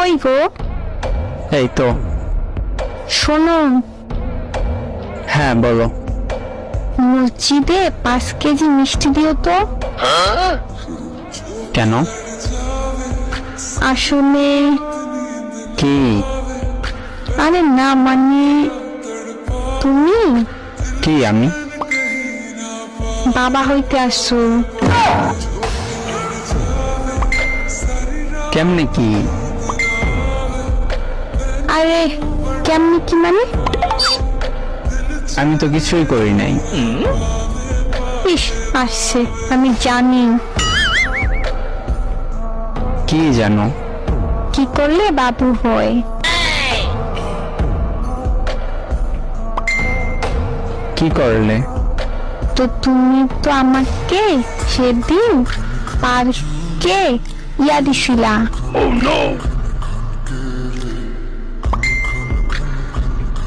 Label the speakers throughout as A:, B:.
A: কই গো?
B: এই তো।
A: শোনো,
B: হ্যাঁ বলো।
A: মসজিদে 5 কেজি মিষ্টি দিও তো।
B: কেন?
A: আসলে
B: কি?
A: আরে না মানে তুমি
B: কি আমি?
A: বাবা হইতে আসছো।
B: কেমনে কি?
A: আরে কেমনি কি মানে?
B: আমি তো কিছুই করি নাই।
A: ইস আসছে, আমি জানি।
B: কি জানো?
A: কি করলে বাবু হয়?
B: কি করলে?
A: তো তুমি তো আমাকে সেদিন পার্কে দিছিলা।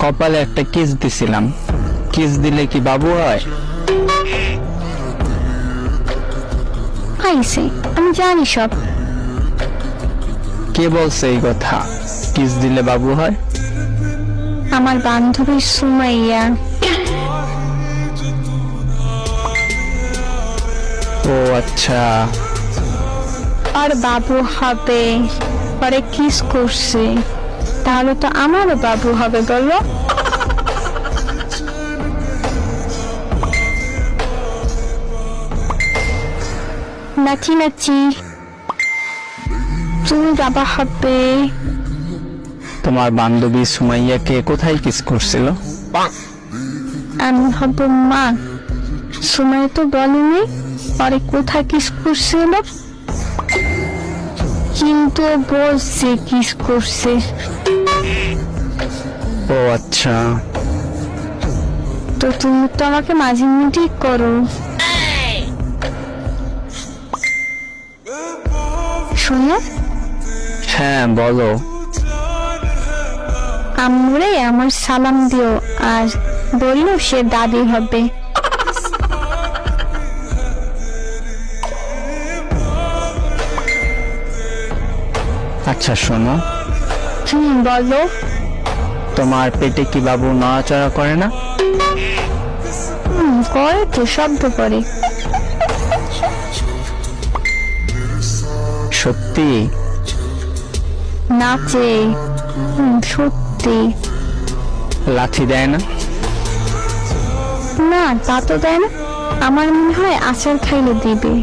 B: কপালে একটা কিস দিছিলাম। কিস দিলে কি বাবু হয়?
A: আইসে, আমি জানি সব।
B: কে বলছে এই কথা? কিস দিলে বাবু হয়?
A: আমার বান্ধবী সুমাইয়া।
B: ও আচ্ছা।
A: আর বাবু হবে, পরে কিস করছে, তাহলে তো আমারও বাবু হবে বলো। নাচি নাচি তুমি বাবা হবে।
B: তোমার বান্ধবী সুমাইয়াকে কোথায় কিস করছিল?
A: আমি হব মা। সুমাইয়া তো বলেনি পরে কোথায় কিস করছিল, কিন্তু বলছে কিস করছে।
B: ও আচ্ছা।
A: তো তুমি তো আমাকে মাঝে মধ্যে করো। শোনো,
B: হ্যাঁ বলো।
A: আমরে আমার সালাম দিও আর বললো সে দাদি হবে।
B: আচ্ছা শোনো,
A: বলো।
B: তোমার পেটে কি বাবু নড়াচড়া করে না?
A: করে তো, শব্দ করে।
B: সত্যি?
A: নাচে। সত্যি।
B: লাথি দেয় না?
A: না তা তো দেয় না, আমার মনে হয় আচার খাইলে দিবে।